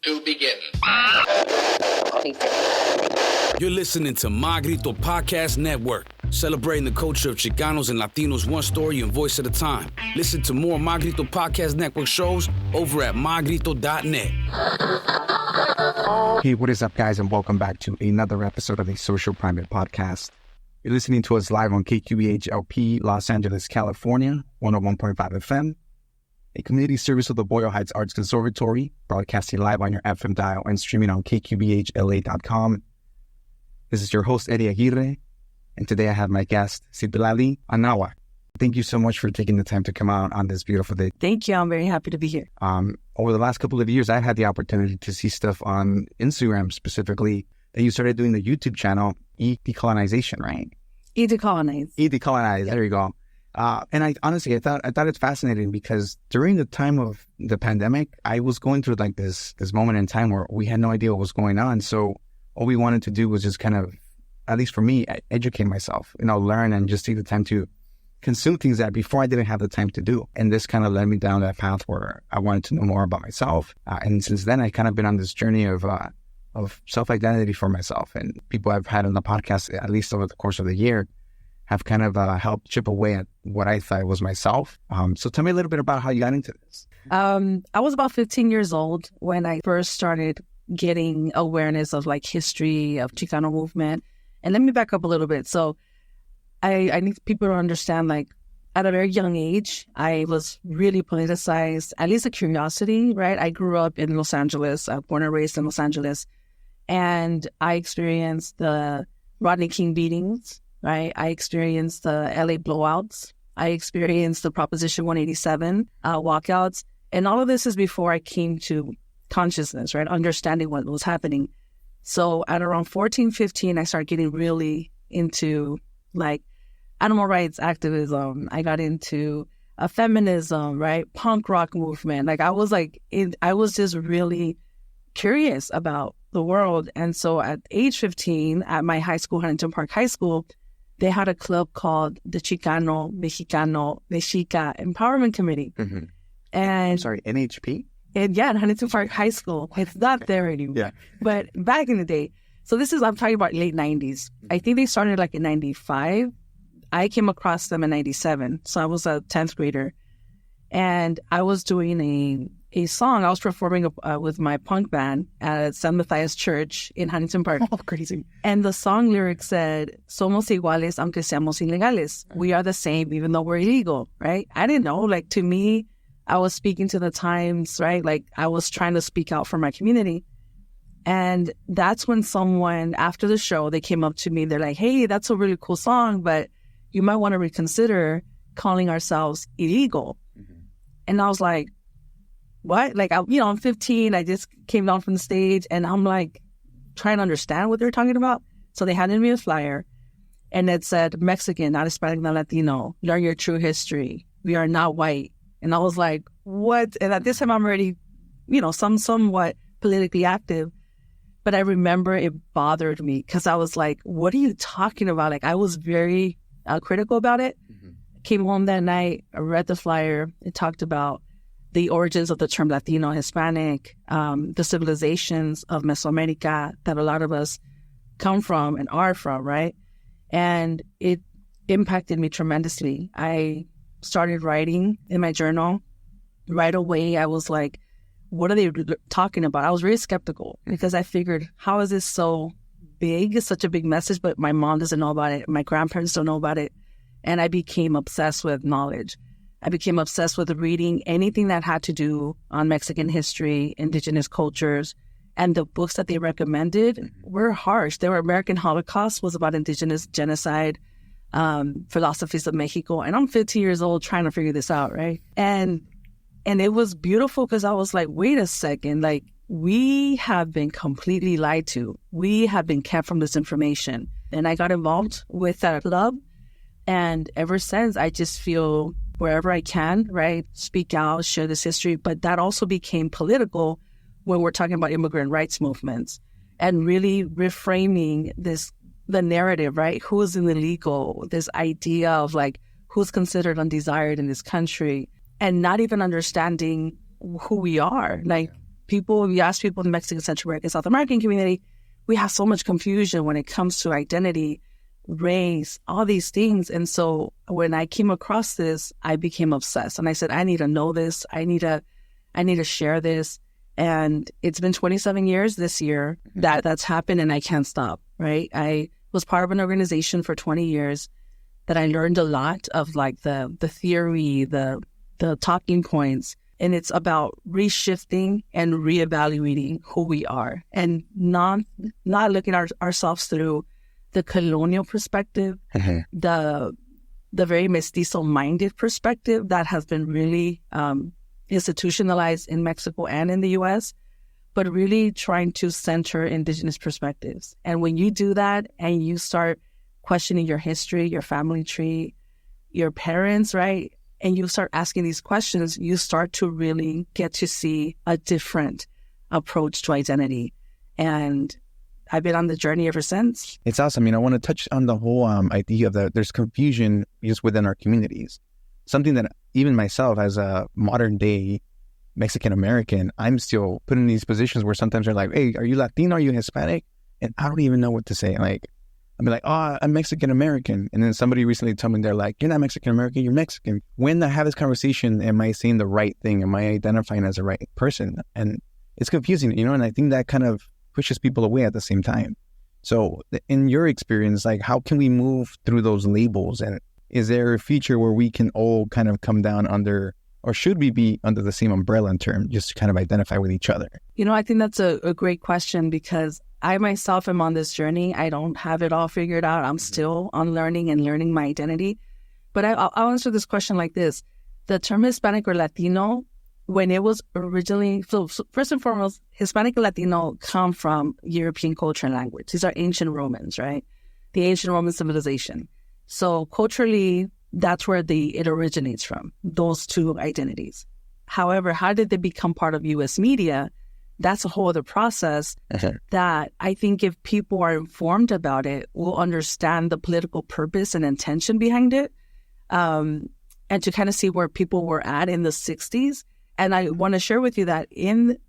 to begin. You're listening to Magrito Podcast Network, celebrating the culture of Chicanos and Latinos one story and voice at a time. Listen to more Magrito Podcast Network shows over at magrito.net. Hey, what is up, guys, and welcome back to another episode of the Social Private Podcast. You're listening to us live on KQBH LP, Los Angeles, California, 101.5 FM, a community service of the Boyle Heights Arts Conservatory, broadcasting live on your FM dial and streaming on kqbhla.com. This is your host, Eddie Aguirre, and today I have my guest, Citlalli Anahuac. Thank you so much for taking the time to come out on this beautiful day. Thank you. I'm very happy to be here. Over the last couple of years, I've had the opportunity to see stuff on Instagram specifically that you started doing the YouTube channel, decolonization, right? Decolonize. Decolonize. There you go. And I honestly, I thought it's fascinating because during the time of the pandemic, I was going through like this moment in time where we had no idea what was going on. So all we wanted to do was just kind of, at least for me, educate myself, learn and just take the time to consume things that before I didn't have the time to do. And this kind of led me down that path where I wanted to know more about myself. And since then, I kind of been on this journey of self-identity for myself. And people I've had on the podcast, at least over the course of the year, have kind of helped chip away at what I thought was myself. So tell me a little bit about how you got into this. I was about 15 years old when I first started getting awareness of like history of Chicano movement. And let me back up a little bit. So I need people to understand, like, at a very young age, I was really politicized, at least a curiosity, right? I grew up in Los Angeles, born and raised in Los Angeles. And I experienced the Rodney King beatings, right? I experienced the LA blowouts. I experienced the Proposition 187 walkouts. And all of this is before I came to consciousness, right? Understanding what was happening. So at around 14, 15, I started getting really into like animal rights activism. I got into feminism, right? Punk rock movement. Like I was just really curious about the world. And so at age 15, at my high school, Huntington Park High School, they had a club called the Chicano, Mexicano, Mexica Empowerment Committee. Mm-hmm. And sorry, NHP? And yeah, in Huntington Park High School. It's not there anymore. Yeah. But back in the day, so I'm talking about late 90s. I think they started like in 95. I came across them in 97. So I was a 10th grader. And I was doing a song. I was performing with my punk band at San Matthias Church in Huntington Park. Oh, crazy. And the song lyric said, "Somos iguales aunque seamos ilegales." We are the same even though we're illegal, right? I didn't know. Like, to me, I was speaking to the times, right? Like, I was trying to speak out for my community. And that's when someone, after the show, they came up to me. They're like, "Hey, that's a really cool song, but you might want to reconsider calling ourselves illegal." Mm-hmm. And I was like, what? Like, I'm 15. I just came down from the stage and I'm like trying to understand what they're talking about. So they handed me a flyer and it said, "Mexican, not Hispanic, not Latino. Learn your true history. We are not white." And I was like, what? And at this time, I'm already, somewhat politically active. But I remember it bothered me because I was like, what are you talking about? Like, I was very critical about it. Mm-hmm. Came home that night, I read the flyer. It talked about the origins of the term Latino, Hispanic, the civilizations of Mesoamerica that a lot of us come from and are from, right? And it impacted me tremendously. I started writing in my journal. Right away, I was like, what are they talking about? I was very skeptical because I figured, how is this so big? It's such a big message, but my mom doesn't know about it. My grandparents don't know about it. And I became obsessed with knowledge. I became obsessed with reading anything that had to do on Mexican history, indigenous cultures, and the books that they recommended were harsh. They were American Holocaust, was about indigenous genocide, philosophies of Mexico. And I'm 15 years old trying to figure this out, right? And it was beautiful because I was like, wait a second, like, we have been completely lied to. We have been kept from this information. And I got involved with that club. And ever since, I just feel wherever I can, right, speak out, share this history. But that also became political when we're talking about immigrant rights movements and really reframing the narrative, right? Who is illegal? This idea of like, who's considered undesired in this country, and not even understanding who we are. Like, you ask people in the Mexican, Central American, South American community, we have so much confusion when it comes to identity, race, all these things. And so when I came across this, I became obsessed. And I said, I need to know this. I need to share this. And it's been 27 years this year that's happened, and I can't stop, right? I was part of an organization for 20 years that I learned a lot of like the theory, the talking points. And it's about reshifting and reevaluating who we are and not looking at ourselves through the colonial perspective, the very mestizo-minded perspective that has been really institutionalized in Mexico and in the U.S., but really trying to center indigenous perspectives. And when you do that and you start questioning your history, your family tree, your parents, right? And you start asking these questions, you start to really get to see a different approach to identity. And I've been on the journey ever since. It's awesome. I want to touch on the whole idea of that there's confusion just within our communities. Something that even myself as a modern day Mexican American, I'm still put in these positions where sometimes they're like, hey, are you Latino? Are you Hispanic? And I don't even know what to say. Like, I'll be like, oh, I'm Mexican American. And then somebody recently told me, they're like, you're not Mexican American, you're Mexican. When I have this conversation, am I saying the right thing? Am I identifying as the right person? And it's confusing, and I think that kind of pushes people away at the same time. So in your experience, like, how can we move through those labels? And is there a future where we can all kind of come down under, or should we be under the same umbrella in term, just to kind of identify with each other? I think that's a great question, because I myself am on this journey. I don't have it all figured out. I'm still unlearning and learning my identity. But I'll answer this question like this. The term Hispanic or Latino, when it was originally, so first and foremost, Hispanic and Latino come from European culture and language. These are ancient Romans, right? The ancient Roman civilization. So culturally, that's where it originates from, those two identities. However, how did they become part of U.S. media? That's a whole other process that I think if people are informed about it, will understand the political purpose and intention behind it, and to kind of see where people were at in the 60s. And I want to share with you that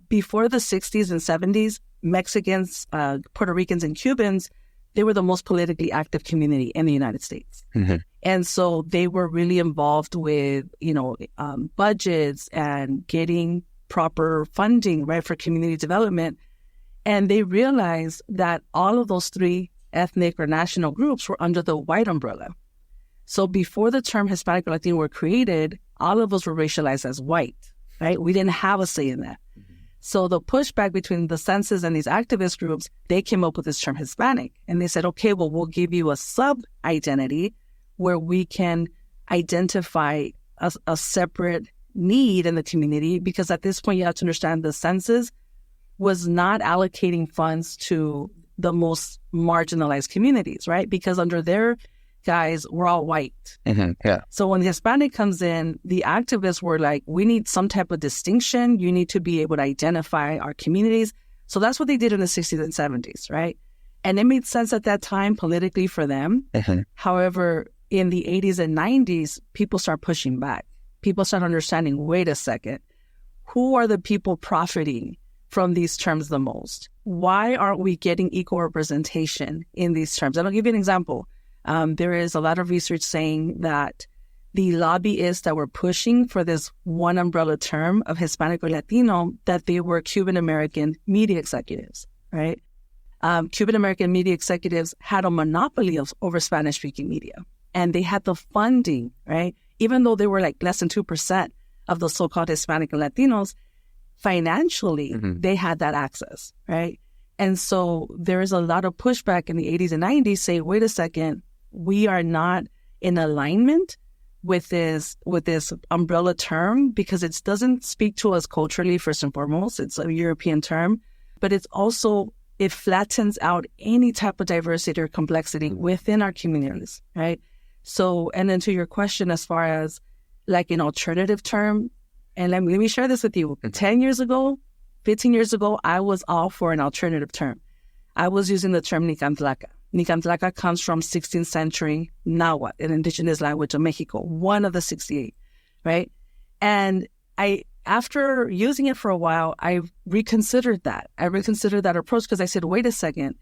before the 60s and 70s, Mexicans, Puerto Ricans, and Cubans, they were the most politically active community in the United States. And so they were really involved with, budgets and getting proper funding, right, for community development. And they realized that all of those three ethnic or national groups were under the white umbrella. So before the term Hispanic or Latino were created, all of us were racialized as white, right? We didn't have a say in that. So the pushback between the census and these activist groups, they came up with this term Hispanic. And they said, okay, well, we'll give you a sub-identity where we can identify a separate need in the community, because at this point you have to understand the census was not allocating funds to the most marginalized communities, right? Because under their guys, we're all white. So when the Hispanic comes in, the activists were like, we need some type of distinction. You need to be able to identify our communities. So that's what they did in the 60s and 70s, right? And it made sense at that time politically for them. However, in the 80s and 90s, people start pushing back. People start understanding, wait a second, who are the people profiting from these terms the most? Why aren't we getting equal representation in these terms? And I'll give you an example. There is a lot of research saying that the lobbyists that were pushing for this one umbrella term of Hispanic or Latino, that they were Cuban-American media executives, right? Cuban-American media executives had a monopoly over Spanish-speaking media, and they had the funding, right? Even though they were like less than 2% of the so-called Hispanic and Latinos, financially, they had that access, right? And so there is a lot of pushback in the 80s and 90s saying, wait a second, we are not in alignment with this umbrella term, because it doesn't speak to us culturally, first and foremost. It's a European term, but it's also, it flattens out any type of diversity or complexity within our communities, right? So, and then to your question, as far as like an alternative term, and let me share this with you. 10 years ago, 15 years ago, I was all for an alternative term. I was using the term Nicantlaca. Nicantlaca comes from 16th century Nahuatl, an indigenous language of Mexico, one of the 68, right? And I after using it for a while, I reconsidered that. I reconsidered that approach because I said, wait a second,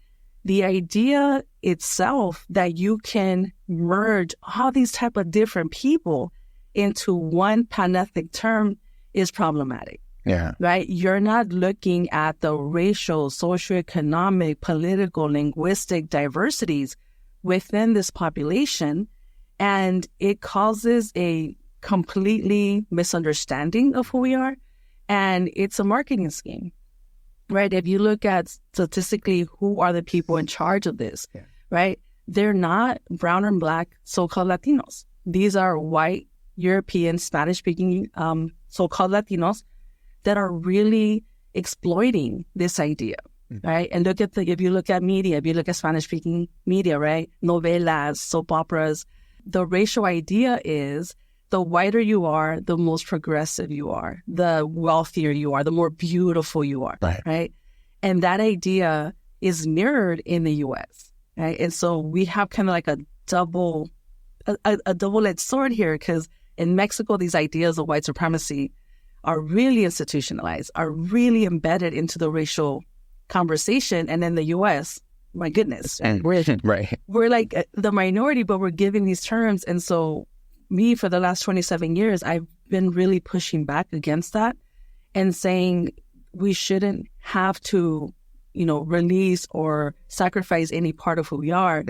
the idea itself that you can merge all these type of different people into one panethnic term is problematic. Yeah. Right? You're not looking at the racial, socioeconomic, political, linguistic diversities within this population, and it causes a completely misunderstanding of who we are, and it's a marketing scheme, right? If you look at statistically who are the people in charge of this, right? They're not brown and black so-called Latinos. These are white, European, Spanish-speaking so-called Latinos that are really exploiting this idea, right? And if you look at media, if you look at Spanish-speaking media, right? Novelas, soap operas, the racial idea is the whiter you are, the most progressive you are, the wealthier you are, the more beautiful you are, right? And that idea is mirrored in the U.S., right? And so we have kind of like a double-edged sword here, because in Mexico, these ideas of white supremacy are really institutionalized, are really embedded into the racial conversation. And in the U.S., my goodness, we're like the minority, but we're giving these terms. And so me, for the last 27 years, I've been really pushing back against that and saying we shouldn't have to, release or sacrifice any part of who we are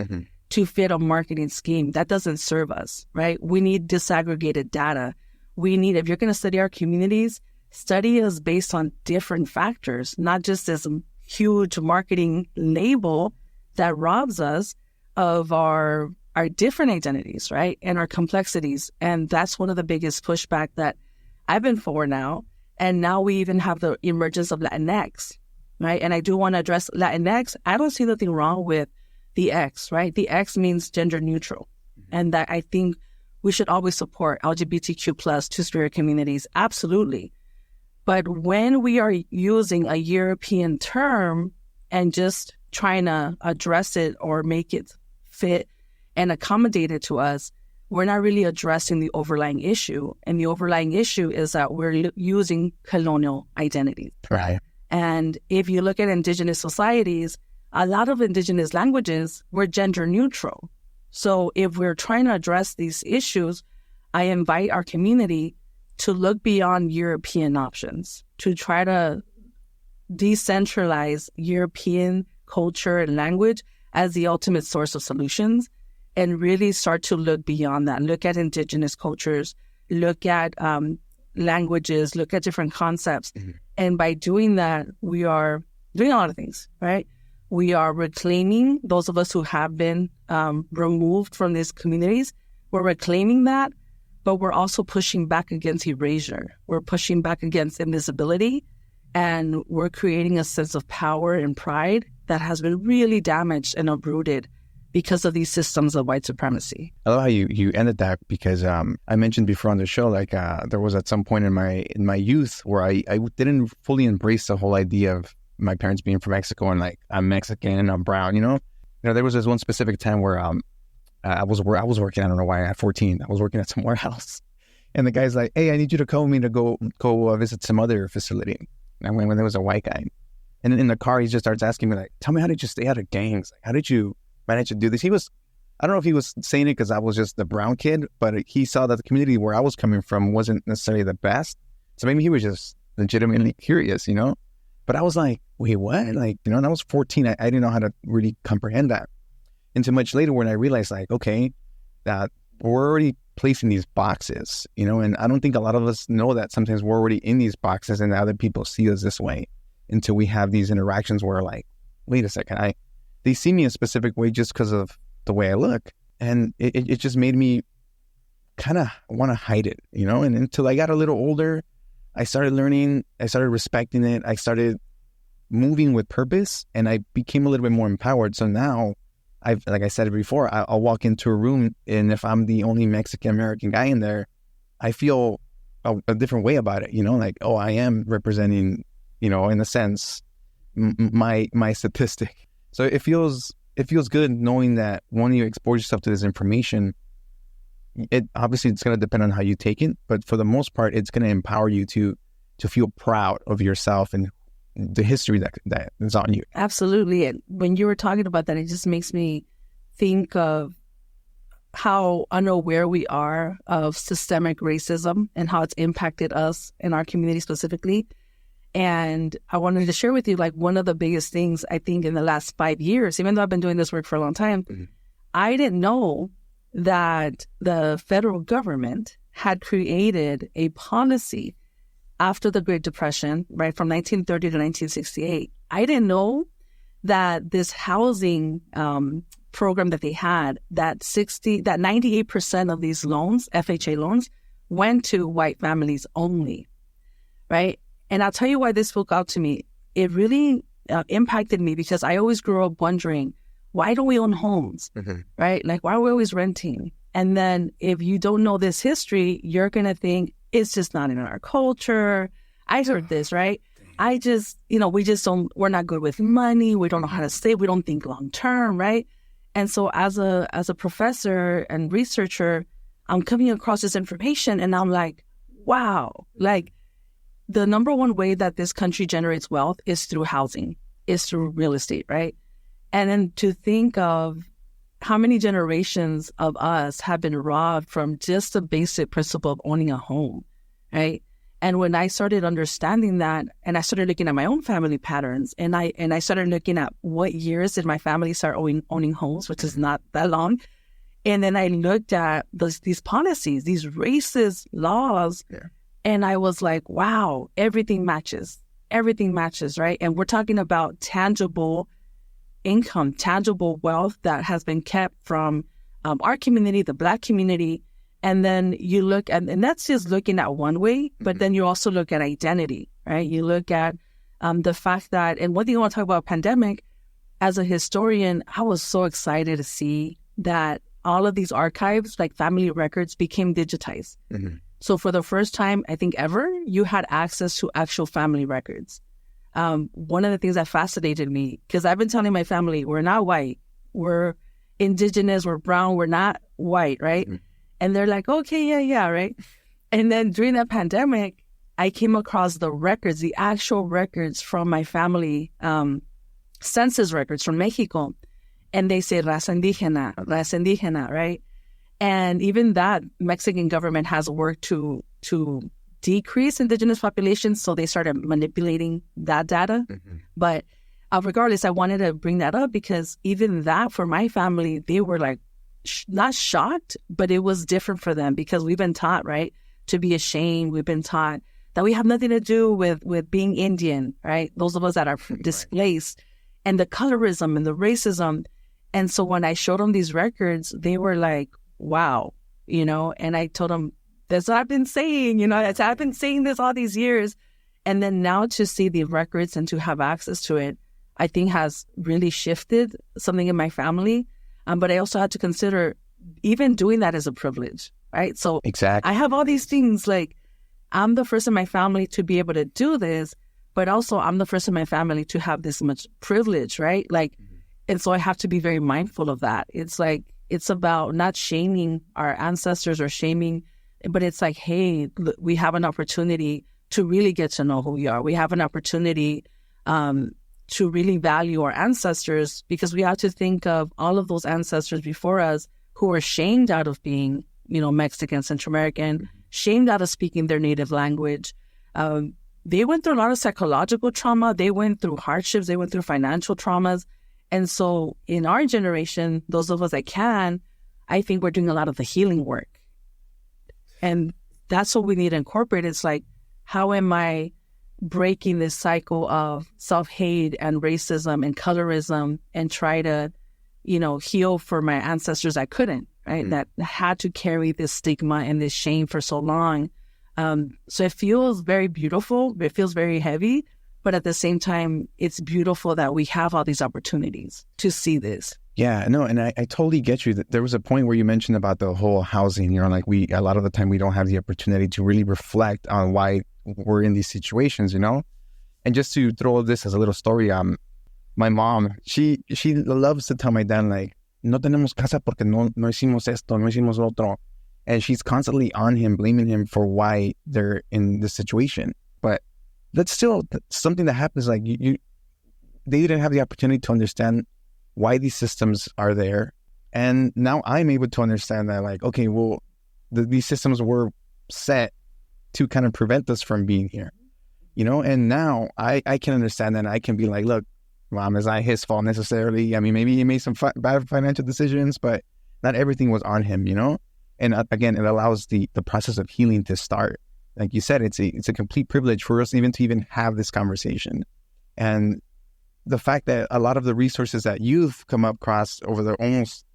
to fit a marketing scheme. That doesn't serve us, right? We need disaggregated data. If you're going to study our communities, study us based on different factors, not just this huge marketing label that robs us of our different identities, right? And our complexities. And that's one of the biggest pushback that I've been for now. And now we even have the emergence of Latinx, right? And I do want to address Latinx. I don't see nothing wrong with the X, right? The X means gender neutral. And that I think we should always support LGBTQ plus two-spirit communities. Absolutely. But when we are using a European term and just trying to address it or make it fit and accommodate it to us, we're not really addressing the overlying issue. And the overlying issue is that we're using colonial identities. Right. And if you look at indigenous societies, a lot of indigenous languages were gender neutral. So if we're trying to address these issues, I invite our community to look beyond European options, to try to decentralize European culture and language as the ultimate source of solutions, and really start to look beyond that. Look at indigenous cultures, look at languages, look at different concepts. And by doing that, we are doing a lot of things, right? We are reclaiming those of us who have been removed from these communities. We're reclaiming that, but we're also pushing back against erasure. We're pushing back against invisibility, and we're creating a sense of power and pride that has been really damaged and uprooted because of these systems of white supremacy. I love how you ended that, because I mentioned before on the show, like there was at some point in my youth where I didn't fully embrace the whole idea of my parents being from Mexico and like I'm Mexican and I'm brown, there was this one specific time where I was working, I don't know why, at 14, I was working at some warehouse, and the guy's like, hey, I need you to come with me to go visit some other facility. And I went when there was a white guy, and in the car he just starts asking me like, tell me, how did you stay out of gangs? Like, how did you manage to do this? I don't know if he was saying it because I was just the brown kid, but he saw that the community where I was coming from wasn't necessarily the best. So maybe he was just legitimately curious, But I was like, wait, what? Like, and I was 14. I didn't know how to really comprehend that. Until much later when I realized, like, okay, that we're already placed in these boxes, and I don't think a lot of us know that sometimes we're already in these boxes and other people see us this way until we have these interactions where, like, wait a second, they see me a specific way just because of the way I look. And it just made me kind of want to hide it, and until I got a little older, I started learning, I started respecting it, I started moving with purpose, and I became a little bit more empowered. So now, like I said before, I'll walk into a room, and if I'm the only Mexican-American guy in there, I feel a different way about it, like, oh, I am representing, in a sense, my statistic. So it feels good knowing that when you expose yourself to this information, it's going to depend on how you take it, but for the most part, it's going to empower you to to feel proud of yourself and the history that is on you. Absolutely. And when you were talking about that, it just makes me think of how unaware we are of systemic racism and how it's impacted us in our community specifically. And I wanted to share with you, like, one of the biggest things I think in the last 5 years, even though I've been doing this work for a long time, I didn't know that the federal government had created a policy after the Great Depression, right, from 1930 to 1968. I didn't know that this housing program that they had, that 98% of these loans, FHA loans, went to white families only, right? And I'll tell you why this spoke out to me. It really impacted me because I always grew up wondering, why don't we own homes, right? Like, why are we always renting? And then if you don't know this history, you're going to think it's just not in our culture. I heard this, right? I just, we're not good with money. We don't know how to save. We don't think long term, right? And so as a professor and researcher, I'm coming across this information and I'm like, wow, like, the number one way that this country generates wealth is through housing, is through real estate, right? And then to think of how many generations of us have been robbed from just the basic principle of owning a home, right? And when I started understanding that, and I started looking at my own family patterns, and I started looking at what years did my family start owning homes, which is not that long. And then I looked at these policies, these racist laws, and I was like, wow, everything matches, right? And we're talking about tangible income, tangible wealth that has been kept from our community, the Black community. And then you look at, and that's just looking at one way, but then you also look at identity, right? You look at the fact that, and one thing I want to talk about pandemic, as a historian, I was so excited to see that all of these archives, like family records, became digitized. So for the first time, I think ever, you had access to actual family records. One of the things that fascinated me, because I've been telling my family, we're not white, we're indigenous, we're brown, we're not white, right? And they're like, okay, yeah, right? And then during that pandemic, I came across the records, the actual records from my family, census records from Mexico. And they say raza indígena, right? And even that, Mexican government has worked to decrease indigenous populations, so they started manipulating that data. But regardless, I wanted to bring that up because even that, for my family, they were like, not shocked, but it was different for them because we've been taught, right, to be ashamed. We've been taught that we have nothing to do with being Indian, right? Those of us that are displaced, and the colorism and the racism. And so when I showed them these records, they were like, wow, and I told them, that's what I've been saying, I've been saying this all these years. And then now to see the records and to have access to it, I think has really shifted something in my family. But I also had to consider even doing that as a privilege, right? So exactly. I have all these things, like, I'm the first in my family to be able to do this, but also I'm the first in my family to have this much privilege, right? Like, and so I have to be very mindful of that. It's like, it's about not shaming our ancestors or shaming, but it's like, hey, look, we have an opportunity to really get to know who we are. We have an opportunity to really value our ancestors, because we have to think of all of those ancestors before us who were shamed out of being, Mexican, Central American, shamed out of speaking their native language. They went through a lot of psychological trauma. They went through hardships. They went through financial traumas. And so in our generation, those of us that can, I think we're doing a lot of the healing work. And that's what we need to incorporate. It's like, how am I breaking this cycle of self-hate and racism and colorism and try to, heal for my ancestors that couldn't, right? That had to carry this stigma and this shame for so long. So it feels very beautiful. It feels very heavy. But at the same time, it's beautiful that we have all these opportunities to see this. Yeah, no, and I totally get you. There was a point where you mentioned about the whole housing, like a lot of the time we don't have the opportunity to really reflect on why we're in these situations, And just to throw this as a little story, my mom, she loves to tell my dad, like, no tenemos casa porque no hicimos esto, no hicimos lo otro. And she's constantly on him, blaming him for why they're in this situation. but that's still something that happens. Like they didn't have the opportunity to understand why these systems are there. And now I'm able to understand that, like, okay, well, these systems were set to kind of prevent us from being here, you know? And now I can understand that, and I can be like, look, Mom, it's not his fault necessarily. I mean, maybe he made some bad financial decisions, but not everything was on him, you know? And again, it allows the process of healing to start. Like you said, it's a complete privilege for us even to have this conversation. And the fact that a lot of the resources that you've come across over the almost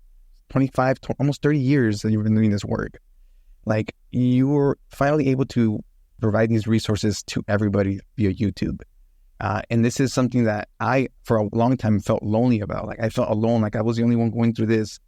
25 to almost 30 years that you've been doing this work, like you were finally able to provide these resources to everybody via YouTube. And this is something that I, for a long time, felt lonely about. Like I felt alone, like I was the only one going through this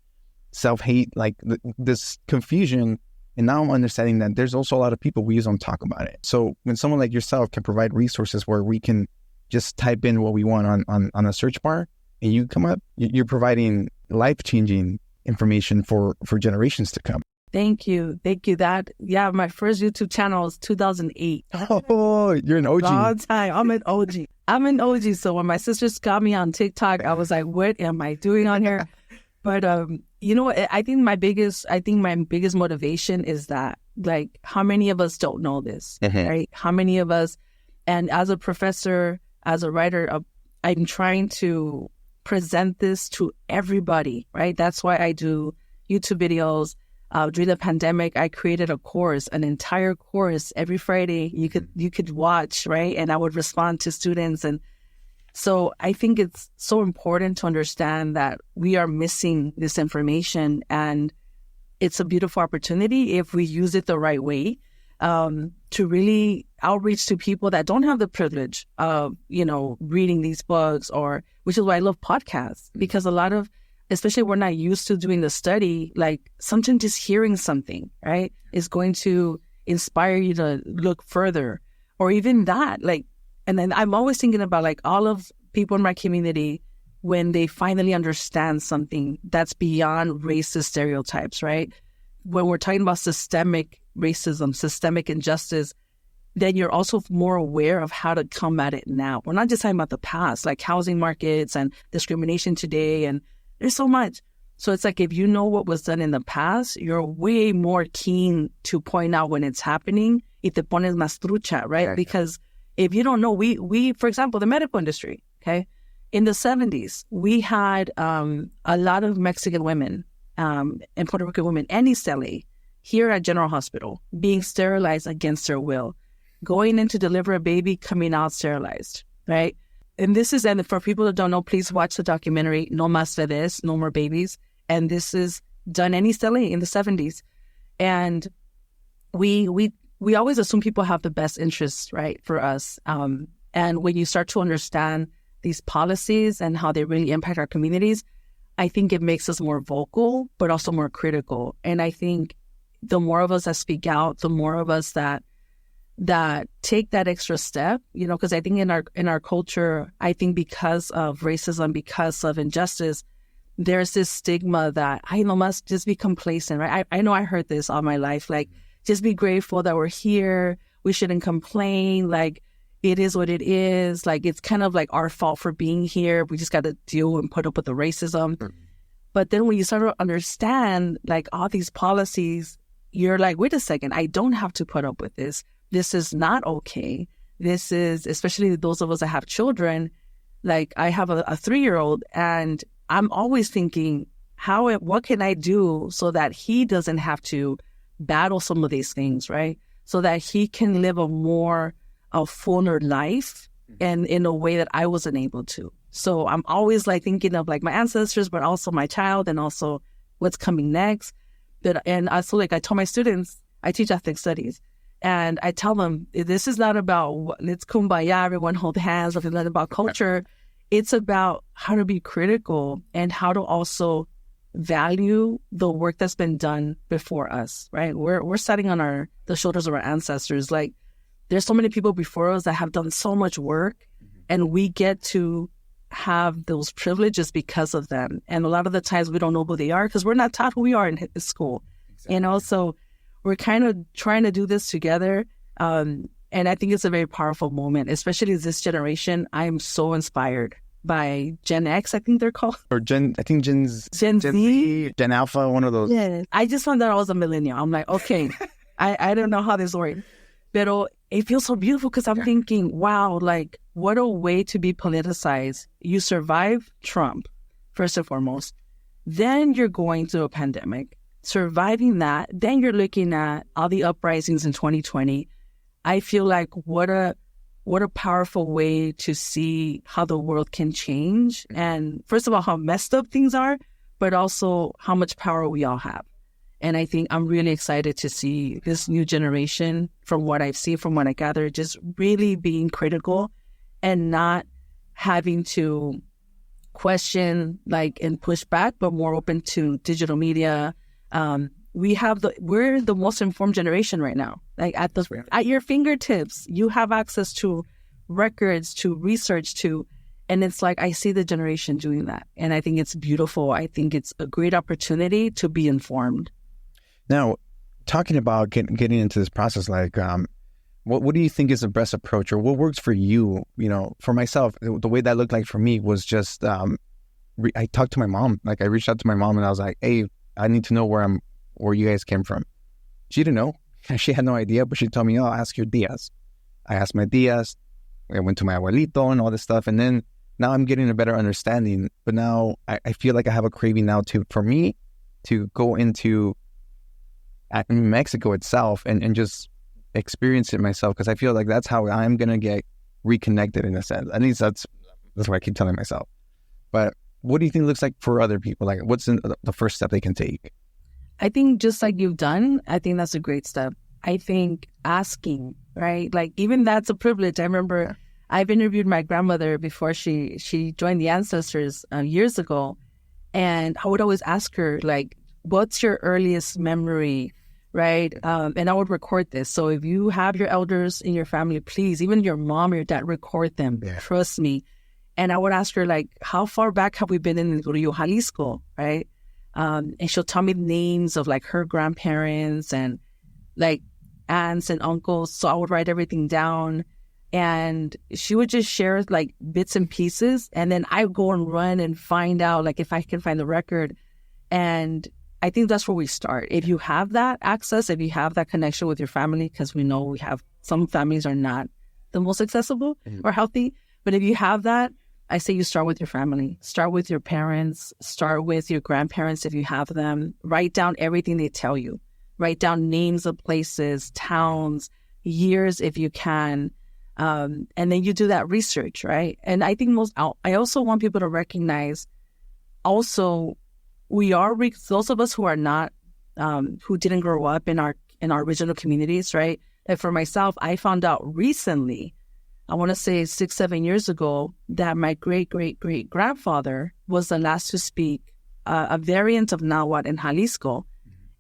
self-hate, like this confusion. And now I'm understanding that there's also a lot of people we don't talk about it. So when someone like yourself can provide resources where we can just type in what we want on a search bar and you come up, you're providing life-changing information for generations to come. Thank you. My first YouTube channel was 2008. Oh, you're an OG. Long time. I'm an OG. So when my sisters got me on TikTok, I was like, what am I doing on here? But you know, I think my biggest motivation is that, like, how many of us don't know this, right? How many of us, and as a professor, as a writer, I'm trying to present this to everybody, right? That's why I do YouTube videos. During the pandemic, I created a course, an entire course every Friday. You could watch, right? And I would respond to students. And so I think it's so important to understand that we are missing this information, and it's a beautiful opportunity if we use it the right way, to really outreach to people that don't have the privilege of, you know, reading these books, or which is why I love podcasts, because a lot of, especially we're not used to doing the study, like sometimes just hearing something, right, is going to inspire you to look further, or even that, like, and then I'm always thinking about, like, all of people in my community, when they finally understand something that's beyond racist stereotypes, right? When we're talking about systemic racism, systemic injustice, then you're also more aware of how to combat it now. We're not just talking about the past, like housing markets and discrimination today, and there's so much. So it's like, if you know what was done in the past, you're way more keen to point out when it's happening. Y te pones más trucha, right? Because if you don't know, we, for example, the medical industry, okay? In the 70s, we had a lot of Mexican women and Puerto Rican women and Citlalli here at General Hospital being sterilized against their will, going in to deliver a baby, coming out sterilized, right? And this is, and for people that don't know, please watch the documentary No Más Bebés, No More Babies. And this is done in Citlalli in the 70s. And we always assume people have the best interests, right, for us. And when you start to understand these policies and how they really impact our communities, I think it makes us more vocal, but also more critical. And I think the more of us that speak out, the more of us that take that extra step, you know, because I think in our culture, I think because of racism, because of injustice, there's this stigma that I must just be complacent, right? I know I heard this all my life, like, just be grateful that we're here. We shouldn't complain. Like, it is what it is. Like, it's kind of like our fault for being here. We just got to deal and put up with the racism. Mm-hmm. But then when you start to understand, like, all these policies, you're like, wait a second, I don't have to put up with this. This is not okay. This is, especially those of us that have children, like I have a 3-year-old, and I'm always thinking, what can I do so that he doesn't have to battle some of these things, right? So that he can live a fuller life and in a way that I wasn't able to. So I'm always like thinking of like my ancestors, but also my child, and also what's coming next. And also, like, I told my students, I teach ethnic studies, and I tell them, this is not about let's kumbaya, everyone hold hands, or it's not about culture. It's about how to be critical and how to also value the work that's been done before us, right? We're standing on the shoulders of our ancestors. Like, there's so many people before us that have done so much work, and we get to have those privileges because of them. And a lot of the times we don't know who they are because we're not taught who we are in school. Exactly. And also, we're kind of trying to do this together. And I think it's a very powerful moment, especially this generation. I'm so inspired by Gen X, I think they're called. Or Gen Z, Gen Alpha, one of those. Yeah. I just found out I was a millennial. I'm like, okay, I don't know how this works. But it feels so beautiful because I'm thinking, wow, like what a way to be politicized. You survive Trump, first and foremost. Then you're going through a pandemic, surviving that. Then you're looking at all the uprisings in 2020. I feel like what a powerful way to see how the world can change. And first of all, how messed up things are, but also how much power we all have. And I think I'm really excited to see this new generation, from what I've seen, from what I gather, just really being critical and not having to question and push back, but more open to digital media. We're the most informed generation right now. Like at your fingertips, you have access to records, to research, and it's like I see the generation doing that, and I think it's beautiful. I think it's a great opportunity to be informed. Now, talking about getting into this process, what do you think is the best approach, or what works for you? For myself, the way that looked like for me was just I talked to my mom. Like I reached out to my mom and I was like, "Hey, I need to know where you guys came from." She didn't know. She had no idea, but she told me, "Oh, ask your tias." I asked my tias. I went to my abuelito and all this stuff, and then now I'm getting a better understanding. But now I feel like I have a craving now for me to go into Mexico itself and just experience it myself, because I feel like that's how I'm gonna get reconnected in a sense. At least that's what I keep telling myself. But what do you think looks like for other people? Like, what's the first step they can take? I think just like you've done, I think that's a great step. I think asking, right? Like even that's a privilege. I remember I've interviewed my grandmother before she joined the Ancestors years ago, and I would always ask her, like, what's your earliest memory, right? And I would record this. So if you have your elders in your family, please, even your mom or your dad, record them. Yeah. Trust me. And I would ask her, like, how far back have we been in Rio, Jalisco, right? And she'll tell me the names of like her grandparents and like aunts and uncles. So I would write everything down, and she would just share like bits and pieces. And then I would go and run and find out like if I can find the record. And I think that's where we start. If you have that access, if you have that connection with your family, because we know we have some families are not the most accessible or healthy. But if you have that, I say you start with your family, start with your parents, start with your grandparents if you have them. Write down everything they tell you. Write down names of places, towns, years if you can. And then you do that research, right? And I think I also want people to recognize also we are, those of us who are not, who didn't grow up in our original communities, right? And for myself, I found out recently, I want to say 6-7 years ago, that my great-great-great-grandfather was the last to speak a variant of Nahuatl in Jalisco.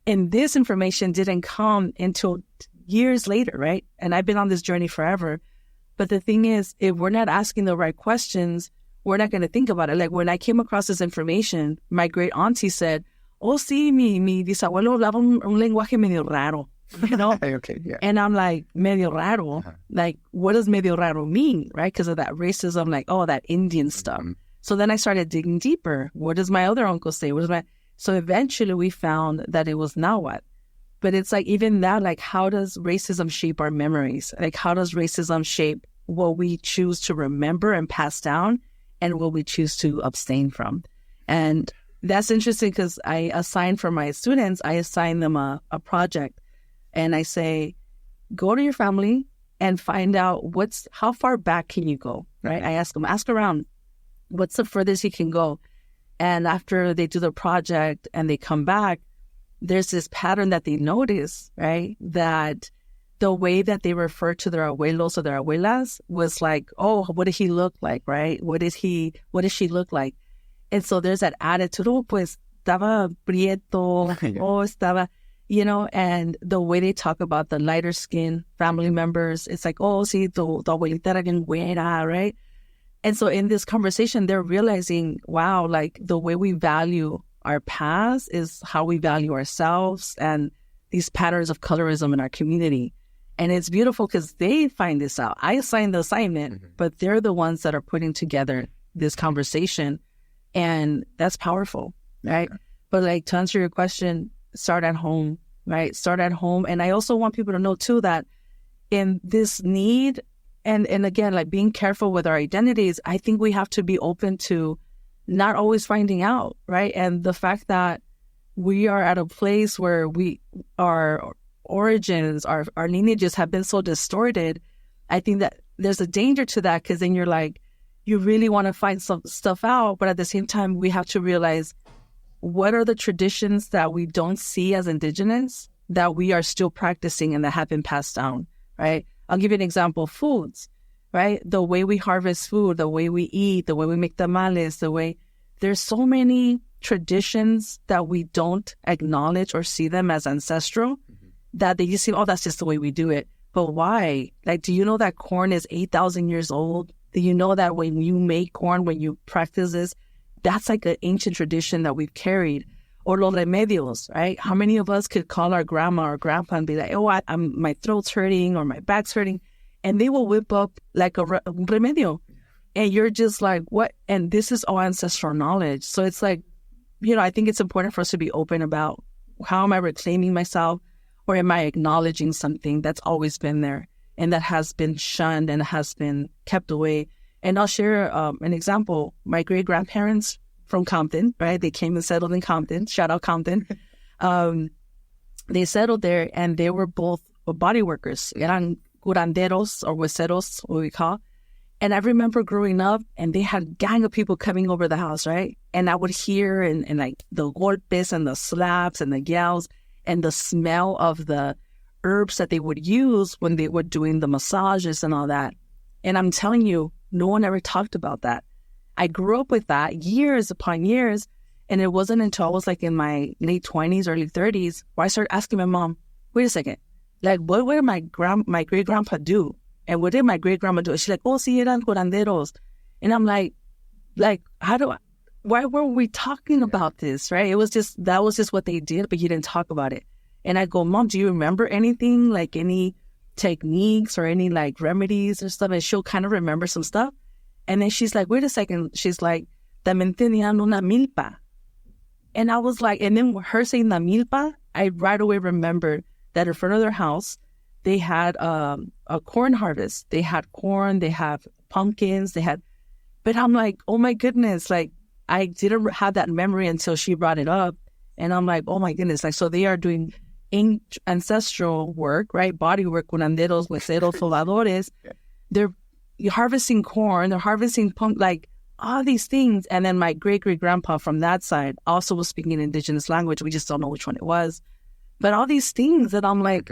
And this information didn't come until years later, right? And I've been on this journey forever. But the thing is, if we're not asking the right questions, we're not going to think about it. Like when I came across this information, my great auntie said, "Oh, sí, mi bisabuelo hablaba un lenguaje medio raro." You know? Okay, yeah. And I'm like, medio raro? Like, what does medio raro mean, right? Because of that racism, like, oh, that Indian stuff. So then I started digging deeper. What does my other uncle say? So eventually we found that it was Nahuatl. But it's like, even that, like, how does racism shape our memories? Like, how does racism shape what we choose to remember and pass down and what we choose to abstain from? And that's interesting because I assign for my students, I assign them a project. And I say, go to your family and find out how far back can you go, right? I ask them, ask around, what's the furthest you can go? And after they do the project and they come back, there's this pattern that they notice, right? That the way that they refer to their abuelos or their abuelas was like, oh, what did he look like, right? What does she look like? And so there's that attitude, oh, pues estaba prieto, oh, estaba... You know, and the way they talk about the lighter skin family members, it's like, oh, sí, tu abuelita era bien güera, right? And so in this conversation, they're realizing, wow, like the way we value our past is how we value ourselves and these patterns of colorism in our community. And it's beautiful because they find this out. I assigned the assignment, but they're the ones that are putting together this conversation. And that's powerful, right? But like, to answer your question, start at home, right? Start at home. And I also want people to know too that in this need, and again, like being careful with our identities, I think we have to be open to not always finding out, right? And the fact that we are at a place where our origins, our lineages have been so distorted, I think that there's a danger to that, because then you're like, you really want to find some stuff out, but at the same time, we have to realize what are the traditions that we don't see as indigenous that we are still practicing and that have been passed down, right? I'll give you an example, foods, right? The way we harvest food, the way we eat, the way we make tamales, there's so many traditions that we don't acknowledge or see them as ancestral, that they just say, oh, that's just the way we do it. But why? Like, do you know that corn is 8,000 years old? Do you know that when you make corn, when you practice this, that's like an ancient tradition that we've carried? Or los remedios, right? How many of us could call our grandma or grandpa and be like, oh, my throat's hurting or my back's hurting, and they will whip up like a remedio. And you're just like, what? And this is all ancestral knowledge. So it's like, I think it's important for us to be open about, how am I reclaiming myself, or am I acknowledging something that's always been there and that has been shunned and has been kept away? And I'll share an example. My great-grandparents from Compton, right? They came and settled in Compton. Shout out Compton. They settled there, and they were both body workers. Eran curanderos or hueseros, what we call. And I remember growing up, and they had a gang of people coming over the house, right? And I would hear and like the golpes and the slaps and the yells and the smell of the herbs that they would use when they were doing the massages and all that. And I'm telling you, no one ever talked about that. I grew up with that years upon years. And it wasn't until I was like in my late 20s, early 30s, where I started asking my mom, wait a second, like, what did my great-grandpa do? And what did my great-grandma do? She's like, oh, sí, eran curanderos. And I'm like, why weren't we talking about this, right? That was just what they did, but you didn't talk about it. And I go, Mom, do you remember anything, like any techniques or any like remedies or stuff? And she'll kind of remember some stuff. And then she's like, wait a second. She's like, también tenían una milpa. And I was like, and then her saying la milpa, I right away remembered that in front of their house, they had a corn harvest. They had corn, they have pumpkins, but I'm like, oh my goodness, like I didn't have that memory until she brought it up. And I'm like, oh my goodness, like, so they are doing ancestral work, right? Body work, curanderos, hueseros, soldadores. They're harvesting corn, they're harvesting like all these things. And then my great-great-grandpa from that side also was speaking an indigenous language. We just don't know which one it was. But all these things that I'm like,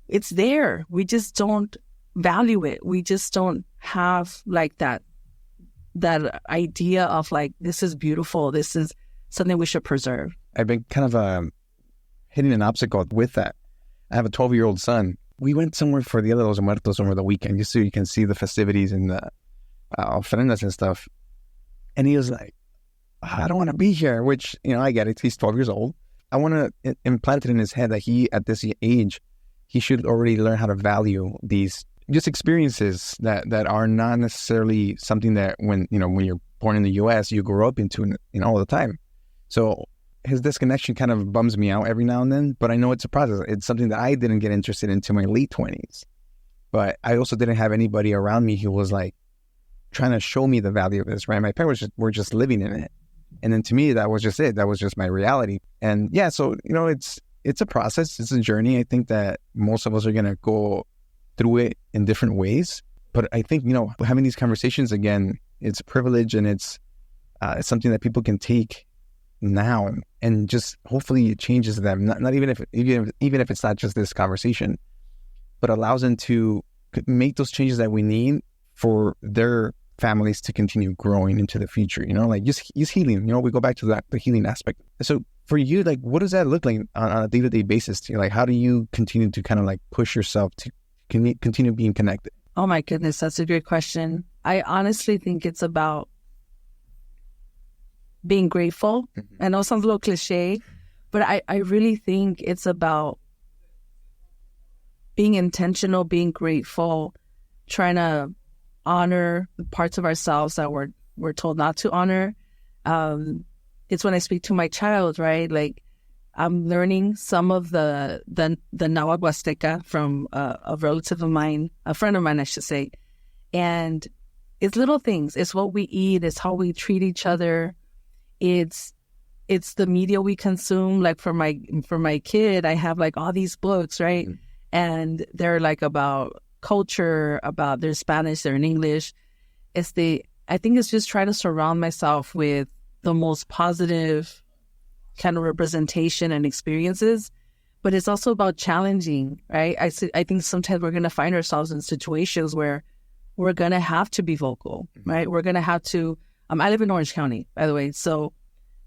it's there. We just don't value it. We just don't have like that idea of like, this is beautiful. This is something we should preserve. I've been kind of hitting an obstacle with that. I have a 12-year-old son. We went somewhere for Dia de los Muertos over the weekend, just so you can see the festivities and the ofrendas and stuff. And he was like, I don't want to be here, which, I get it. He's 12 years old. I want to implant it in his head that he, at this age, he should already learn how to value these just experiences that are not necessarily something that when you're born in the U.S., you grow up into all the time. So his disconnection kind of bums me out every now and then, but I know it's a process. It's something that I didn't get interested into my late 20s. But I also didn't have anybody around me who was like trying to show me the value of this, right? My parents were just living in it. And then to me, that was just it. That was just my reality. And yeah, so, it's a process. It's a journey. I think that most of us are going to go through it in different ways. But I think, having these conversations again, it's a privilege, and it's something that people can take now and just hopefully it changes them. Not even if it's not just this conversation, but allows them to make those changes that we need for their families to continue growing into the future, like just healing, we go back to that, the healing aspect. So for you, like, what does that look like on a day-to-day basis to you? Like, how do you continue to kind of like push yourself to continue being connected? Oh my goodness, that's a great question. I honestly think it's about being grateful. Mm-hmm. I know it sounds a little cliche, but I really think it's about being intentional, being grateful, trying to honor the parts of ourselves that we're told not to honor. It's when I speak to my child, right? Like, I'm learning some of the Nahuatl Huasteca from a relative of mine, a friend of mine, I should say. And it's little things. It's what we eat. It's how we treat each other. It's the media we consume. Like for my kid, I have like all these books, right? Mm-hmm. And they're like about culture, about their Spanish, they're in English. I think it's just trying to surround myself with the most positive kind of representation and experiences, but it's also about challenging, right? I think sometimes we're going to find ourselves in situations where we're going to have to be vocal, right? We're going to have to, I live in Orange County, by the way. So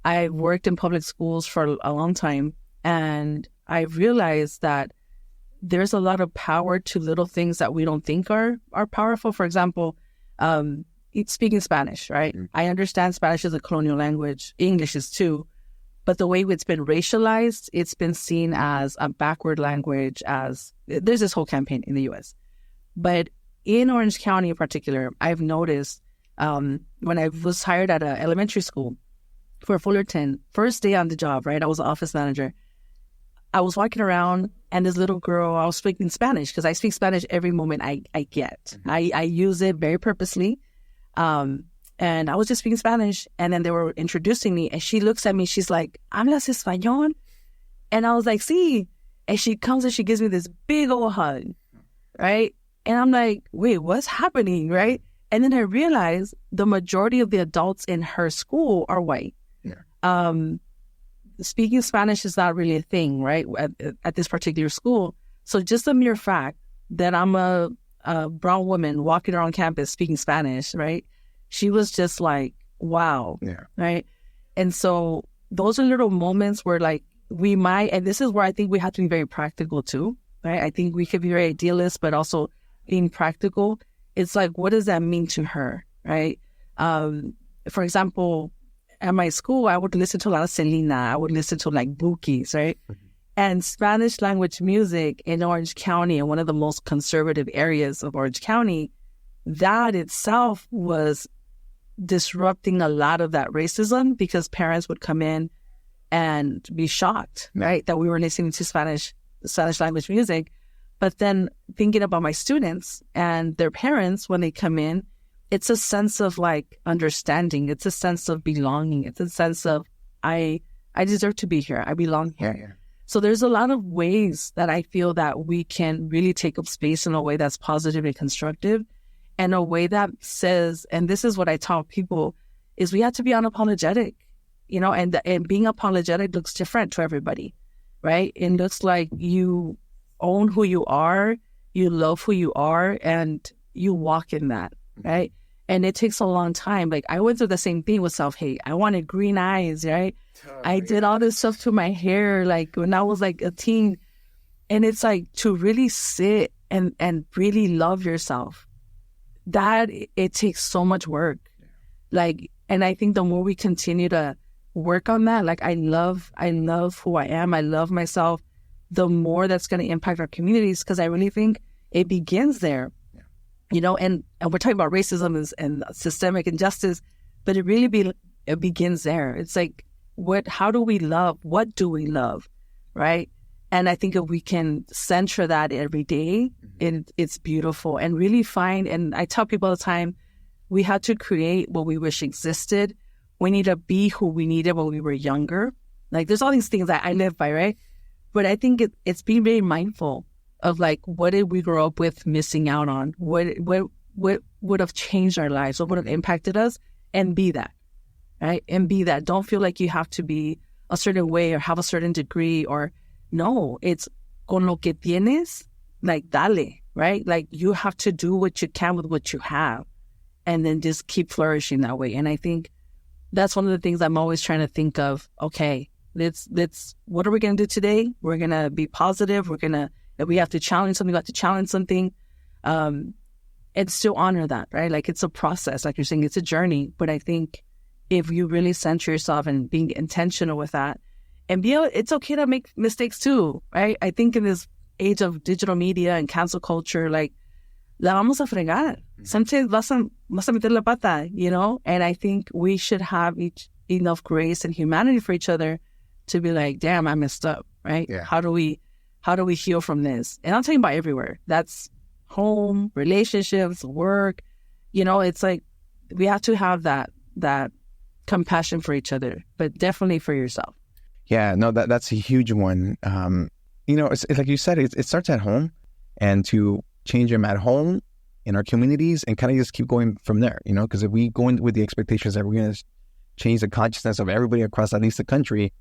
I worked in public schools for a long time, and I realized that there's a lot of power to little things that we don't think are powerful. For example, speaking Spanish, right? Mm-hmm. I understand Spanish is a colonial language. English is too. But the way it's been racialized, it's been seen as a backward language, there's this whole campaign in the U.S. But in Orange County in particular, I've noticed when I was hired at an elementary school for Fullerton, first day on the job, right? I was an office manager. I was walking around, and this little girl, I was speaking Spanish because I speak Spanish every moment I get. Mm-hmm. I use it very purposely. And I was just speaking Spanish, and then they were introducing me, and she looks at me, she's like, ¿Hablas español? And I was like, sí. And she comes and she gives me this big old hug, right? And I'm like, wait, what's happening, right? And then I realized the majority of the adults in her school are white. Yeah. Speaking Spanish is not really a thing, right, at this particular school. So just the mere fact that I'm a brown woman walking around campus speaking Spanish, right? She was just like, wow, yeah. Right? And so those are little moments where like we might, and this is where I think we have to be very practical too, right? I think we could be very idealist, but also being practical. It's like, what does that mean to her, right? For example, at my school, I would listen to a lot of Selena. I would listen to like Bookies, right? Mm-hmm. And Spanish language music in Orange County, in one of the most conservative areas of Orange County, that itself was disrupting a lot of that racism because parents would come in and be shocked, right, that we were listening to Spanish language music. But then thinking about my students and their parents when they come in, it's a sense of like understanding. It's a sense of belonging. It's a sense of I deserve to be here. I belong here. Yeah. So there's a lot of ways that I feel that we can really take up space in a way that's positive and constructive, and a way that says, and this is what I tell people, is we have to be unapologetic, and being apologetic looks different to everybody, right? It looks like you own who you are, you love who you are, and you walk in that, right? And it takes a long time. Like I went through the same thing with self-hate. I wanted green eyes, right? I did all this stuff to my hair, like when I was like a teen. And it's like to really sit and really love yourself, that it takes so much work. Like, and I think the more we continue to work on that, like I love who I am. I love myself. The more that's going to impact our communities, because I really think it begins there, and we're talking about racism and systemic injustice, but it really it begins there. It's like, how do we love? What do we love? Right. And I think if we can center that every day, it's beautiful, and really find, and I tell people all the time, we have to create what we wish existed. We need to be who we needed when we were younger. Like there's all these things that I live by, right? But I think it's being very mindful of like, what did we grow up with missing out on? What would have changed our lives? What would have impacted us? And be that, right? And be that. Don't feel like you have to be a certain way or have a certain degree, or no, it's con lo que tienes, like dale, right? Like you have to do what you can with what you have, and then just keep flourishing that way. And I think that's one of the things I'm always trying to think of. Okay, let's what are we going to do today? We're going to be positive. If we have to challenge something, we have to challenge something, and still honor that, right? Like it's a process, like you're saying, it's a journey. But I think if you really center yourself and being intentional with that, and it's okay to make mistakes too, right? I think in this age of digital media and cancel culture, like, la vamos a fregar. Sometimes vas a meter la pata, you know? And I think we should have enough grace and humanity for each other to be like, damn, I messed up, right? Yeah. How do we heal from this? And I'm talking about everywhere. That's home, relationships, work. You know, it's like we have to have that compassion for each other, but definitely for yourself. Yeah, no, that's a huge one. You know, it's like you said, it starts at home, and to change them at home in our communities and kind of just keep going from there, you know, because if we go in with the expectations that we're going to change the consciousness of everybody across at least the country,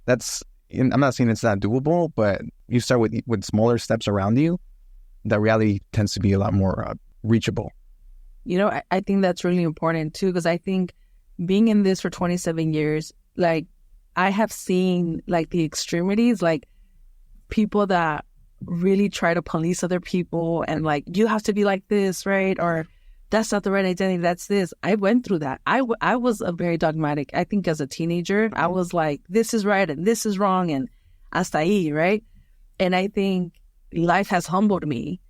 I'm not saying it's not doable, but you start with smaller steps around you, that reality tends to be a lot more reachable. You know, I think that's really important too, because I think being in this for 27 years, like, I have seen like the extremities, like people that really try to police other people and like, you have to be like this, right? Or that's not the right identity, that's this. I went through that. I was a very dogmatic. I think as a teenager, I was like, this is right and this is wrong and hasta ahí, right? And I think life has humbled me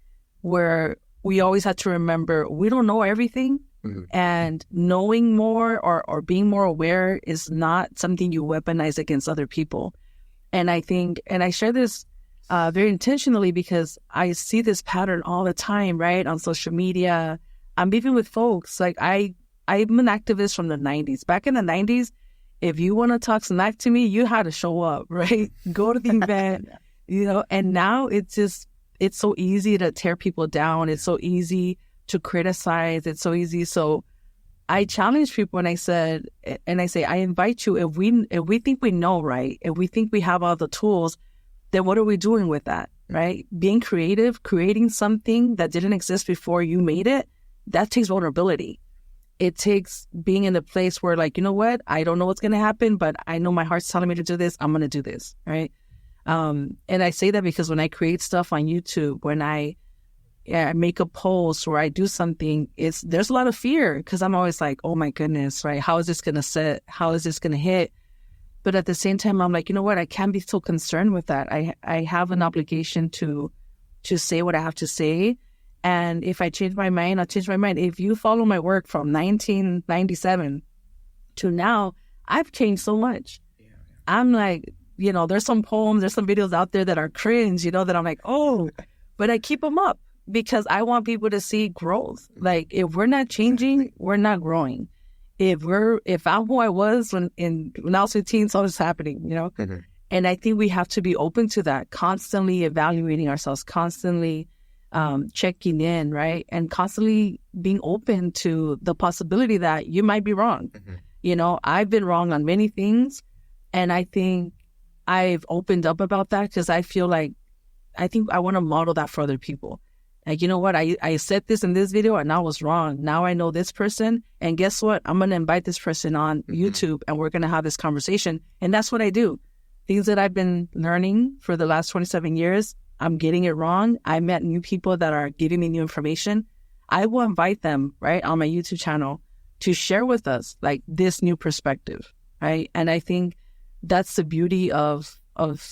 where we always had to remember we don't know everything. Mm-hmm. And knowing more or being more aware is not something you weaponize against other people. And I think, and I share this very intentionally because I see this pattern all the time, right? On social media. I'm even with folks, like I'm an activist from the 90s. Back in the 90s, if you want to talk smack to me, you had to show up, right? Go to the event, you know, and now it's so easy to tear people down. It's so easy to criticize. It's so easy. So I challenge people and I say, I invite you, if we think we know, right? If we think we have all the tools, then what are we doing with that, right? Being creative, creating something that didn't exist before you made it, that takes vulnerability. It takes being in a place where like, you know what? I don't know what's going to happen, but I know my heart's telling me to do this. I'm going to do this, right? And I say that because when I create stuff on YouTube, when I make a post or I do something, there's a lot of fear because I'm always like, oh my goodness, right? How is this going to set? How is this going to hit? But at the same time, I'm like, you know what? I can't be so concerned with that. I have an obligation to say what I have to say. And if I change my mind, I'll change my mind. If you follow my work from 1997 to now, I've changed so much. Yeah. I'm like, you know, there's some poems, there's some videos out there that are cringe, you know, that I'm like, oh, but I keep them up because I want people to see growth. Like if we're not changing, we're not growing. If I'm who I was when I was 15, so it's happening, you know? Mm-hmm. And I think we have to be open to that, constantly evaluating ourselves, constantly checking in, right? And constantly being open to the possibility that you might be wrong. Mm-hmm. You know, I've been wrong on many things. And I think I've opened up about that because I think I want to model that for other people. Like, you know what? I said this in this video and I was wrong. Now I know this person. And guess what? I'm going to invite this person on YouTube and we're going to have this conversation. And that's what I do. Things that I've been learning for the last 27 years, I'm getting it wrong. I met new people that are giving me new information. I will invite them, right, on my YouTube channel to share with us like this new perspective, right? And I think that's the beauty of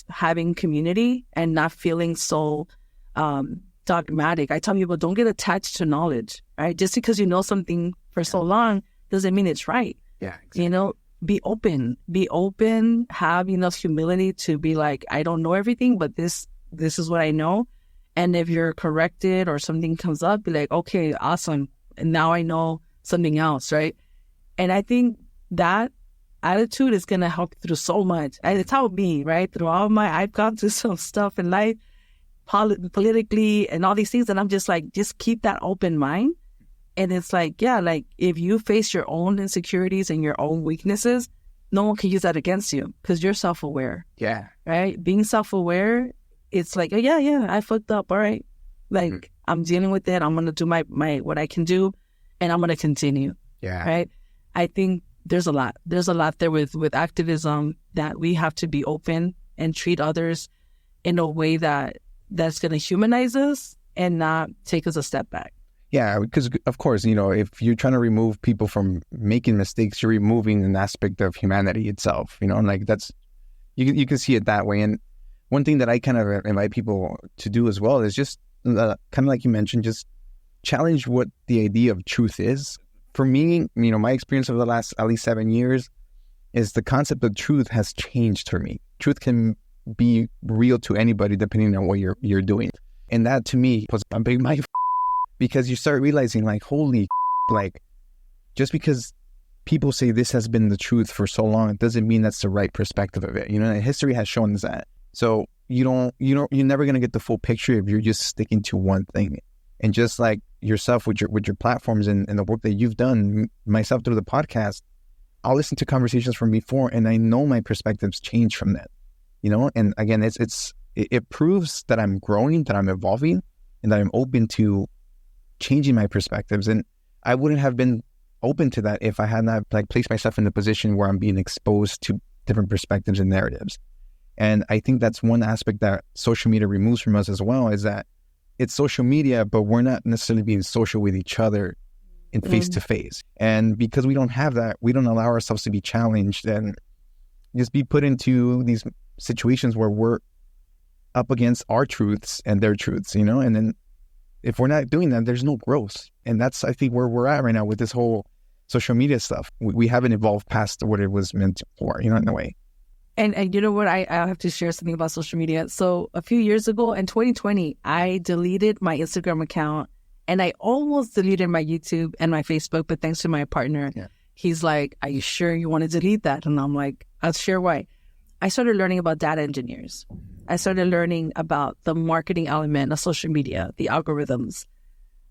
having community and not feeling so dogmatic. I tell people, don't get attached to knowledge, right? Just because you know something for so long doesn't mean it's right. Yeah, exactly. You know, be open, have enough humility to be like, I don't know everything, but this is what I know. And if you're corrected or something comes up, be like, okay, awesome. And now I know something else, right? And I think that attitude is going to help through so much. And it's helped me, right? I've gone through some stuff in life, politically and all these things. And I'm just like, just keep that open mind. And it's like, yeah, like if you face your own insecurities and your own weaknesses, no one can use that against you because you're self-aware. Yeah. Right? Being self-aware, it's like, oh, yeah, I fucked up. All right. Like I'm dealing with it. I'm going to do my what I can do and I'm going to continue. Yeah. Right. I think there's a lot there with activism that we have to be open and treat others in a way that's going to humanize us and not take us a step back. Yeah, because of course, you know, if you're trying to remove people from making mistakes, you're removing an aspect of humanity itself, you know, and like that's, you can see it that way. one thing that I kind of invite people to do as well is just kind of like you mentioned, just challenge what the idea of truth is. For me, my experience over the last at least 7 years is the concept of truth has changed for me. Truth can be real to anybody depending on what you're doing. And that to me was a big mind because you start realizing like, holy like just because people say this has been the truth for so long, it doesn't mean that's the right perspective of it. History has shown us that. So you're never going to get the full picture if you're just sticking to one thing. And just like yourself with your platforms and the work that you've done, myself through the podcast, I'll listen to conversations from before and I know my perspectives change from that, and again, it proves that I'm growing, that I'm evolving, and that I'm open to changing my perspectives. And I wouldn't have been open to that if I had not placed myself in the position where I'm being exposed to different perspectives and narratives. And I think that's one aspect that social media removes from us as well, is that it's social media, but we're not necessarily being social with each other in face-to-face. And because we don't have that, we don't allow ourselves to be challenged and just be put into these situations where we're up against our truths and their truths, and then if we're not doing that, there's no growth. And that's, I think, where we're at right now with this whole social media stuff. We haven't evolved past what it was meant for, in a way. And you know what? I have to share something about social media. So a few years ago in 2020, I deleted my Instagram account and I almost deleted my YouTube and my Facebook. But thanks to my partner, he's like, are you sure you want to delete that? And I'm like, I'll share why. I started learning about data engineers. I started learning about the marketing element of social media, the algorithms,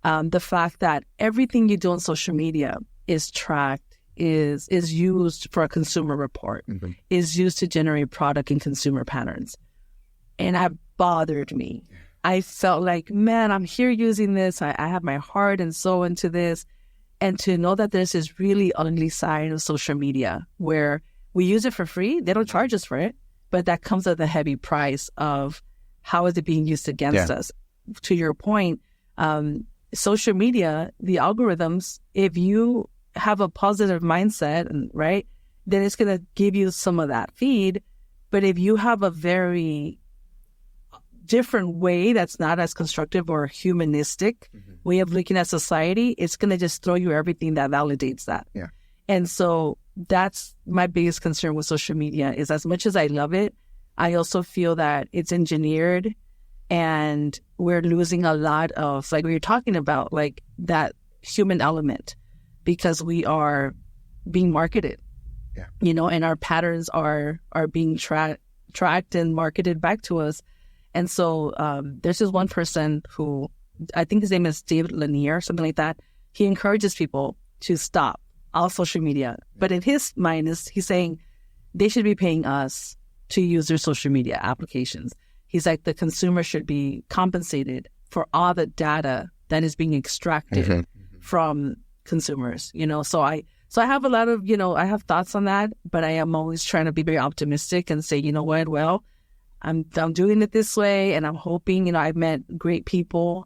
the fact that everything you do on social media is tracked, is used for a consumer report, is used to generate product and consumer patterns. And that bothered me. I felt like, man, I'm here using this. I have my heart and soul into this. And to know that there's this really ugly side of social media where we use it for free. They don't charge us for it, but that comes at the heavy price of how is it being used against us. To your point, social media, the algorithms, if you have a positive mindset, right, then it's going to give you some of that feed. But if you have a very different way that's not as constructive or humanistic way of looking at society, it's going to just throw you everything that validates that. Yeah. And so that's my biggest concern with social media is, as much as I love it, I also feel that it's engineered and we're losing a lot of, like we were talking about, like that human element, because we are being marketed, and our patterns are being tracked and marketed back to us. And so there's this one person who, I think his name is David Lanier, something like that. He encourages people to stop all social media. But in his mind, he's saying they should be paying us to use their social media applications. He's like, the consumer should be compensated for all the data that is being extracted from consumers, So I have a lot of, I have thoughts on that, but I am always trying to be very optimistic and say, you know what, well, I'm doing it this way, and I'm hoping, I've met great people.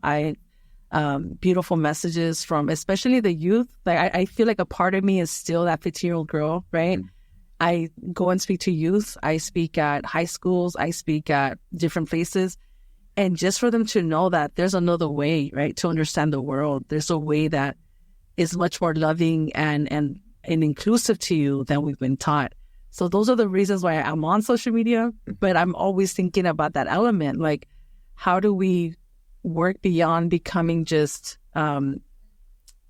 Beautiful messages from especially the youth. Like I feel like a part of me is still that 15-year-old girl, right? I go and speak to youth. I speak at high schools. I speak at different places. And just for them to know that there's another way, right, to understand the world. There's a way that is much more loving and inclusive to you than we've been taught. So those are the reasons why I'm on social media. But I'm always thinking about that element. Like, how do we work beyond becoming just,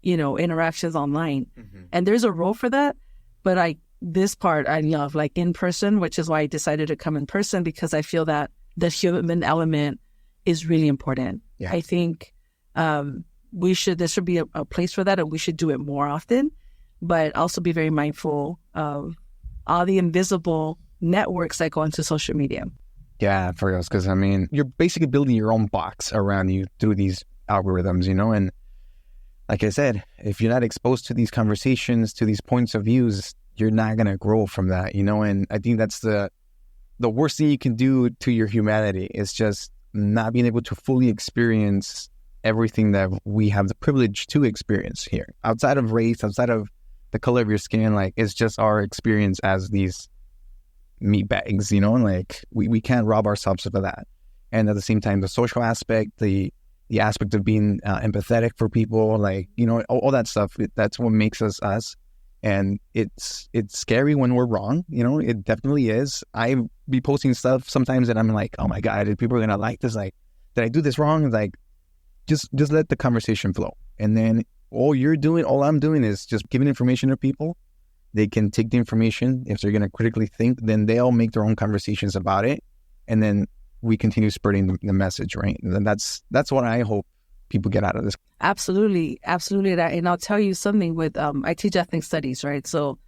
interactions online? And there's a role for that. But this part I love, like in person, which is why I decided to come in person, because I feel that the human element is really important. I think there should be a place for that, and we should do it more often, but also be very mindful of all the invisible networks that go into social media. Yeah, for us, because you're basically building your own box around you through these algorithms, and like I said, if you're not exposed to these conversations, to these points of views, you're not going to grow from that, and I think that's the worst thing you can do to your humanity is just not being able to fully experience everything that we have the privilege to experience here. Outside of race, outside of the color of your skin, like, it's just our experience as these meat bags, like we can't rob ourselves of that. And at the same time, the social aspect, the aspect of being empathetic for people, like, all that stuff, that's what makes us. And it's scary when we're wrong, it definitely is. I be posting stuff sometimes and I'm like, oh my God, people are going to like this. Like, did I do this wrong? Like, just let the conversation flow. And then all I'm doing is just giving information to people. They can take the information. If they're going to critically think, then they'll make their own conversations about it. And then we continue spreading the message, right? And that's what I hope people get out of this. Absolutely. And I'll tell you something with, I teach ethnic studies, right? So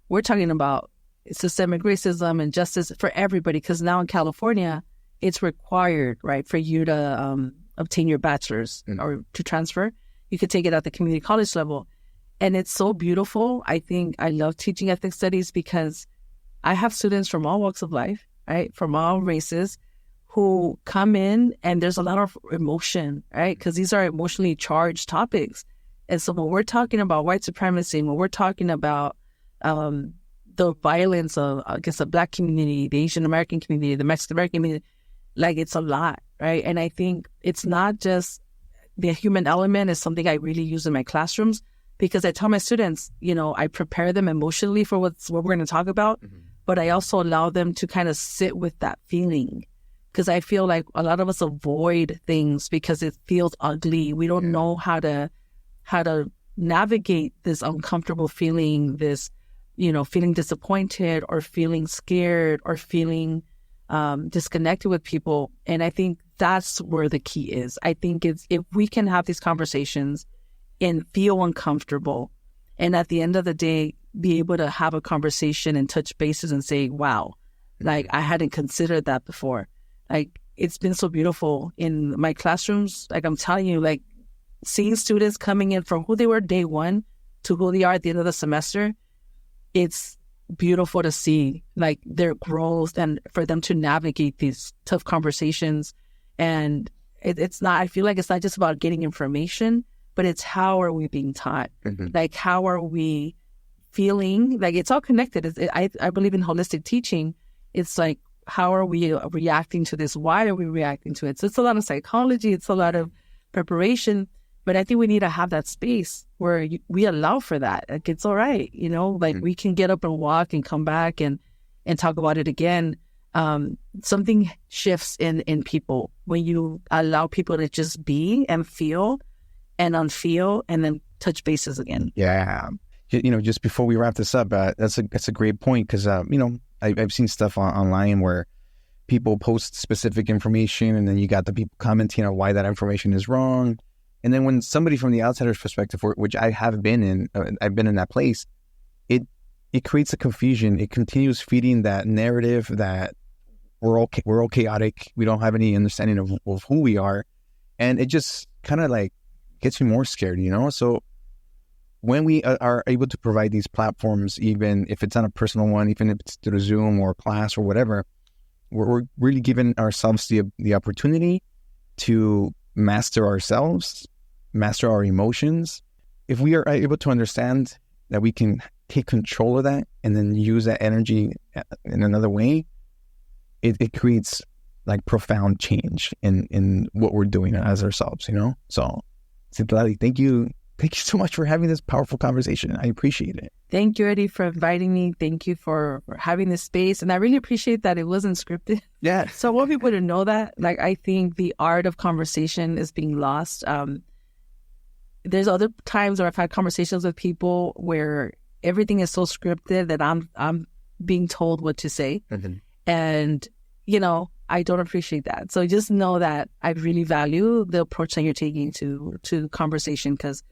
we're talking about systemic racism and justice for everybody, because now in California, it's required, right, for you to obtain your bachelor's or to transfer. You could take it at the community college level. And it's so beautiful. I think I love teaching ethnic studies because I have students from all walks of life, right, from all races, who come in and there's a lot of emotion, right, because these are emotionally charged topics. And so when we're talking about white supremacy, when we're talking about the violence of against the Black community, the Asian American community, the Mexican American community, like, it's a lot, right? And I think it's not just the human element is something I really use in my classrooms, because I tell my students, I prepare them emotionally for what we're going to talk about, but I also allow them to kind of sit with that feeling, because I feel like a lot of us avoid things because it feels ugly. We don't know how to navigate this uncomfortable feeling, this, feeling disappointed or feeling scared or feeling disconnected with people. And I think that's where the key is. I think it's if we can have these conversations and feel uncomfortable, and at the end of the day, be able to have a conversation and touch bases and say, wow, like, I hadn't considered that before. Like, it's been so beautiful in my classrooms. Like, I'm telling you, like, seeing students coming in from who they were day one to who they are at the end of the semester, it's beautiful to see, like, their growth and for them to navigate these tough conversations. And it's not, I feel like it's not just about getting information, but it's how are we being taught? Like, how are we feeling? Like, it's all connected. I believe in holistic teaching. It's like, how are we reacting to this? Why are we reacting to it? So it's a lot of psychology. It's a lot of preparation. But I think we need to have that space where we allow for that. Like, it's all right. Like, we can get up and walk and come back and talk about it again. Something shifts in people when you allow people to just be and feel and unfeel and then touch bases again. Yeah. Just before we wrap this up, that's a great point, because, I've seen stuff online where people post specific information and then you got the people commenting on why that information is wrong. And then when somebody from the outsider's perspective, which I have been in, I've been in that place, it creates a confusion. It continues feeding that narrative that we're all chaotic. We don't have any understanding of who we are. And it just kind of like gets me more scared, So when we are able to provide these platforms, even if it's on a personal one, even if it's through Zoom or class or whatever, we're really giving ourselves the opportunity to master ourselves, master our emotions. If we are able to understand that we can take control of that and then use that energy in another way, it creates like profound change in what we're doing as ourselves, So, Citlalli, thank you so much for having this powerful conversation. I appreciate it. Thank you, Eddie, for inviting me. Thank you for having this space. And I really appreciate that it wasn't scripted. Yeah. So I want people to know that. Like, I think the art of conversation is being lost. There's other times where I've had conversations with people where everything is so scripted that I'm being told what to say. And, I don't appreciate that. So just know that I really value the approach that you're taking to conversation, because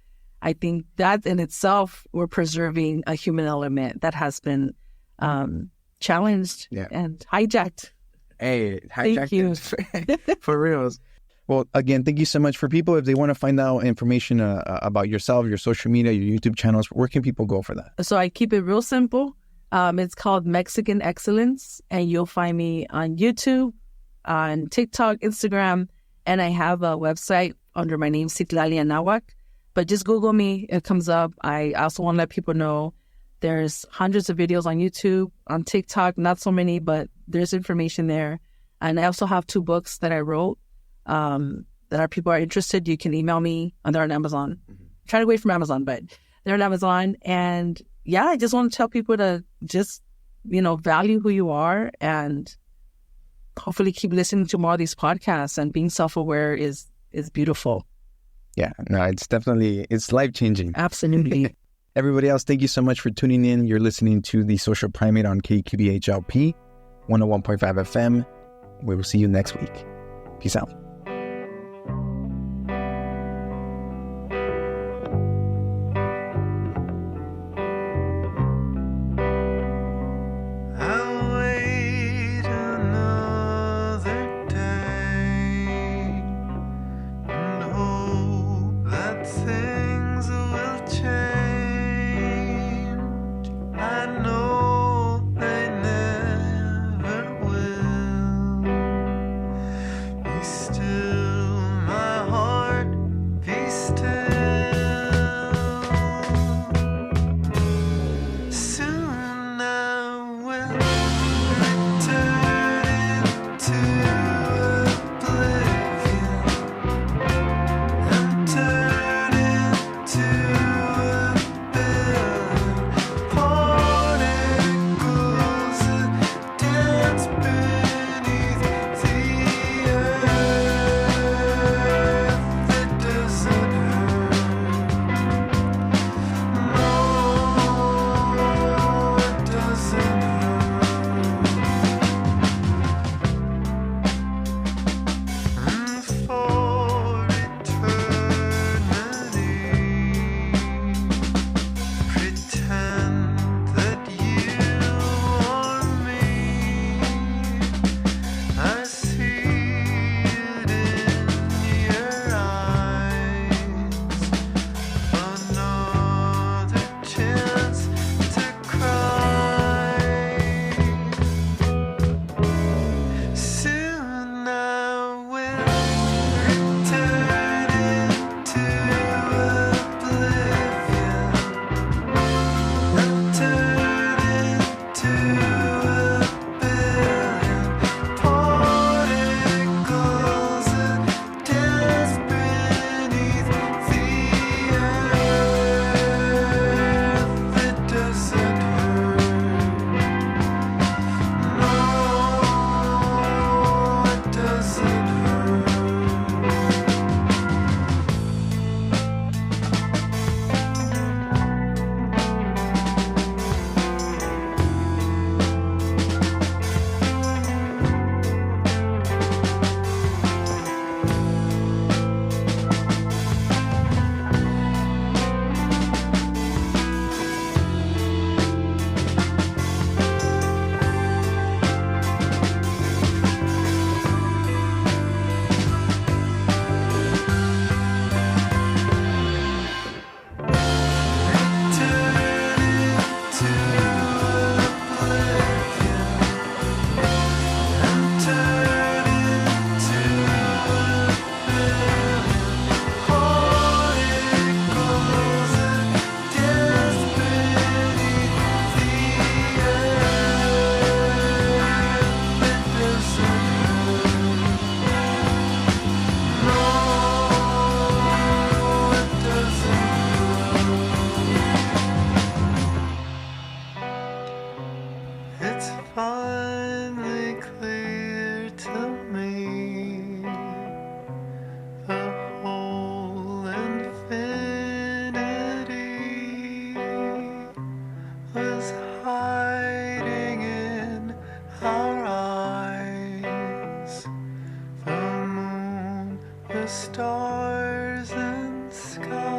I think that in itself, we're preserving a human element that has been challenged and hijacked. Hey, hijacked. Thank you. For reals. Well, again, thank you so much. For people, if they want to find out information about yourself, your social media, your YouTube channels, where can people go for that? So I keep it real simple. It's called Mexican Excellence, and you'll find me on YouTube, on TikTok, Instagram, and I have a website under my name, Citlalli Anahuac. But just Google me, it comes up. I also want to let people know There's hundreds of videos on YouTube, on TikTok, not so many, but there's information there. And I also have 2 books that I wrote that people are interested. You can email me, and they're on Amazon. Try to wait from Amazon, but they're on Amazon. And yeah, I just want to tell people to just, value who you are, and hopefully keep listening to more of these podcasts. And being self-aware is beautiful. Yeah, no, it's life-changing. Absolutely. Everybody else, thank you so much for tuning in. You're listening to The Social Primate on KQBHLP 101.5 FM. We will see you next week. Peace out. stars and sky.